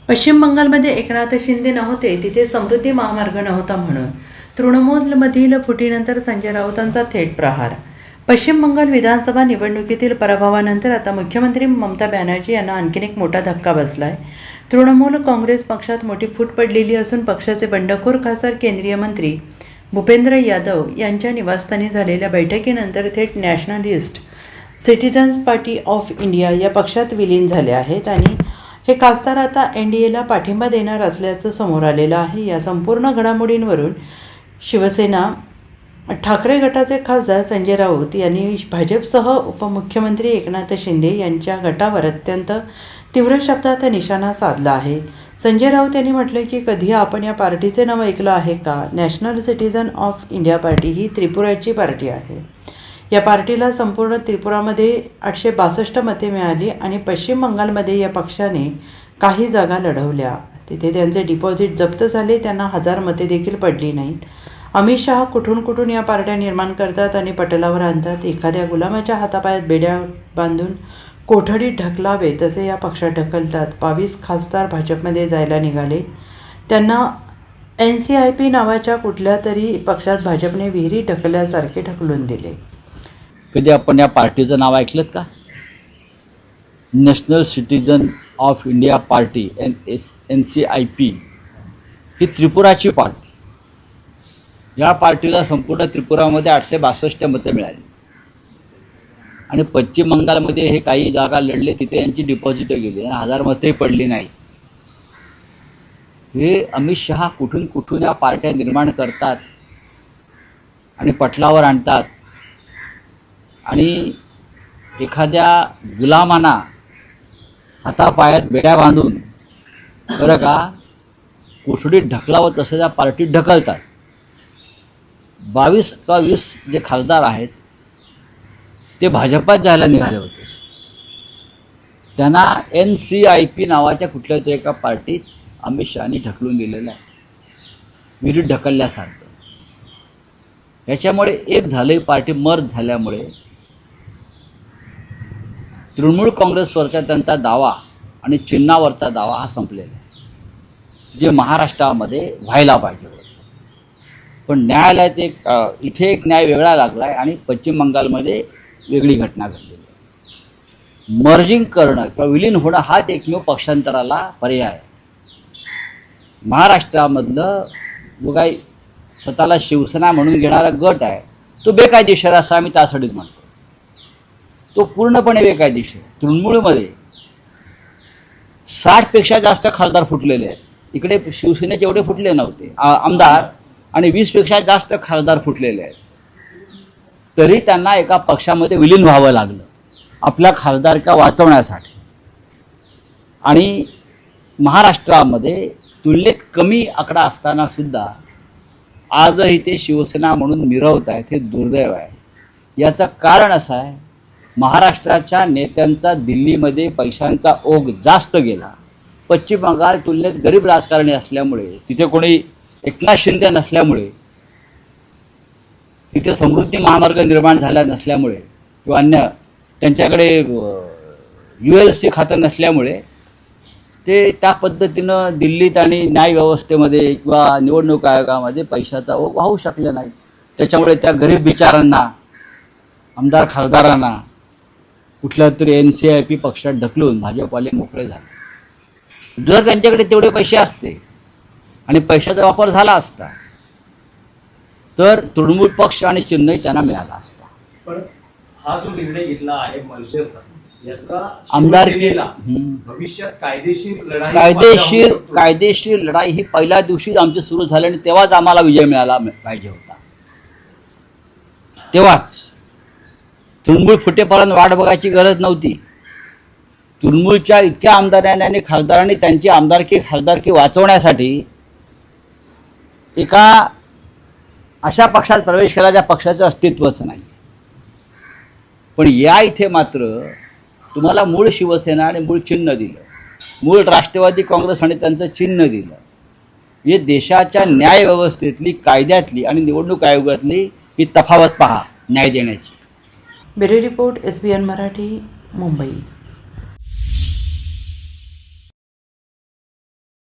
पश्चिम बंगालमध्ये एकनाथ शिंदे नव्हते तिथे समृद्धी महामार्ग नव्हता म्हणून तृणमूलमधील फुटीनंतर संजय राऊतांचा थेट प्रहार. पश्चिम बंगाल विधानसभा निवडणुकीतील पराभवानंतर आता मुख्यमंत्री ममता बॅनर्जी यांना आणखीन एक मोठा धक्का बसलाय. तृणमूल काँग्रेस पक्षात मोठी फूट पडलेली असून पक्षाचे बंडखोर खासदार केंद्रीय मंत्री भूपेंद्र यादव यांच्या निवासस्थानी झालेल्या बैठकीनंतर थेट nationalist citizens party of India या पक्षात विलीन झाले आहेत आणि हे खासदार आता NDAला पाठिंबा देणार असल्याचं समोर आलेलं आहे. या संपूर्ण घडामोडींवरून शिवसेना ठाकरे गटाचे खासदार संजय राऊत यांनी भाजपसह उपमुख्यमंत्री एकनाथ शिंदे यांच्या गटावर अत्यंत तीव्र शब्दात निशाणा साधला आहे. संजय राऊत यांनी म्हटलं की कधी आपण या पार्टीचे नाव ऐकलं आहे का? National Citizen of India party ही त्रिपुराची पार्टी आहे. या पार्टीला संपूर्ण त्रिपुरामध्ये 862 मते मिळाली आणि पश्चिम बंगालमध्ये या पक्षाने काही जागा लढवल्या. तिथे त्यांचे डिपॉझिट जप्त झाले, त्यांना 1000 मते देखील पडली नाहीत. अमित शहा कुठून या पार्ट्या निर्माण करतात आणि पटलावर आणतात. एखाद्या गुलामाच्या हातापायात बेड्या बांधून कोठडीत ढकलावे तसे या पक्षात ढकलतात. 22 खासदार भाजपमध्ये जायला निघाले. त्यांना NCIP नावाच्या कुठल्या तरी पक्षात भाजपने विहिरीत ढकलल्यासारखे ढकलून दिले. कधी आपण या पार्टीचं नाव ऐकलं का? National Citizen of India party NCIP ही त्रिपुराची पार्टी. या पार्टीला संपूर्ण त्रिपुरामध्ये 862 मतं मिळाली आणि पश्चिम बंगालमध्ये हे काही जागा लढले, तिथे यांची डिपॉझिट गेली आणि 1000 मते पडली नाही. हे अमित शहा कुठून या पार्ट्या निर्माण करतात आणि पटलावर आणतात आणि एखाद्या गुलामांना हातापायात बेड्या बांधून बरं का कोठडीत ढकलावं तसं त्या पार्टीत ढकलतात. 22 का 20 जे खासदार आहेत ते भाजपात जायला निघाले होते. त्यांना NCIP नावाच्या कुठल्या तरी एका पार्टीत अमित शहानी ढकलून दिलेलं आहे, विहिरीत ढकलल्यासारखं. याच्यामुळे एक झालं, पार्टी मर्ज झाल्यामुळे तृणमूल काँग्रेसवरचा त्यांचा दावा आणि चिन्हावरचा दावा हा संपलेला आहे, जे महाराष्ट्रामध्ये व्हायला पाहिजे होतं. पण न्यायालयात इथे एक न्याय वेगळा लागला आहे आणि पश्चिम बंगालमध्ये वेगळी घटना घडलेली आहे. मर्जिंग करणं किंवा विलीन होणं हाच एकमेव पक्षांतराला पर्याय आहे. महाराष्ट्रामधलं जो काही स्वतःला शिवसेना म्हणून घेणारा गट आहे तो बेकायदेशीर असं आम्ही त्यासाठीच म्हणतो. तो पूर्णपणे बेकायदेशीर. तृणमूलमध्ये 60पेक्षा जास्त खासदार फुटलेले आहेत. इकडे शिवसेनेचे एवढे फुटले नव्हते आमदार आणि 20पेक्षा जास्त खासदार फुटलेले आहेत. तरी त्यांना एका पक्षामध्ये विलीन व्हावं लागलं आपल्या खासदारका वाचवण्यासाठी. आणि महाराष्ट्रामध्ये तुलनेत कमी आकडा असताना सुद्धा आजही ते शिवसेना म्हणून मिरवत आहेत. हे दुर्दैव आहे. याचं कारण असं आहे, महाराष्ट्राच्या नेत्यांचा दिल्लीमध्ये पैशांचा ओघ जास्त गेला. पश्चिम बंगाल तुलनेत गरीब राजकारणी असल्यामुळे, तिथे कोणी एकनाथ शिंदे नसल्यामुळे, तिथे समृद्धी महामार्ग निर्माण झाला नसल्यामुळे किंवा अन्य त्यांच्याकडे ULC खातं नसल्यामुळे ते त्या पद्धतीनं दिल्लीत आणि न्यायव्यवस्थेमध्ये किंवा निवडणूक आयोगामध्ये पैशाचा ओघ वाहू शकले नाही. त्याच्यामुळे त्या गरीब बिचारांना, आमदार खासदारांना कुठल्या तरी NCIP पक्षात ढकलून भाजपवाले मोकळे झाले. जर त्यांच्याकडे तेवढे पैसे असते आणि पैशाचा वापर झाला असता तर तृणमूल पक्ष आणि चिन्हही त्यांना मिळाला असता. पण हा जो निर्णय घेतला आहे मनसेचा, याचा आमदारकी भविष्यात कायदेशीर लढाई ही पहिल्या दिवशीच आमची सुरू झाली आणि तेव्हाच आम्हाला विजय मिळाला पाहिजे होता. तेव्हाच तृणमूल फुटेपर्यंत वाट बघायची गरज नव्हती. तृणमूलच्या इतक्या आमदारांनी आणि खासदारांनी त्यांची खासदारकी वाचवण्यासाठी एका अशा पक्षात प्रवेश केला ज्या पक्षाचं अस्तित्वच नाही. पण या इथे मात्र तुम्हाला मूळ शिवसेना आणि मूळ चिन्ह दिलं, मूळ राष्ट्रवादी काँग्रेस आणि त्यांचं चिन्ह दिलं. हे देशाच्या न्यायव्यवस्थेतली, कायद्यातली आणि निवडणूक आयोगातली ही तफावत पहा न्याय देण्याची. Bureau report SBN Marathi, Mumbai.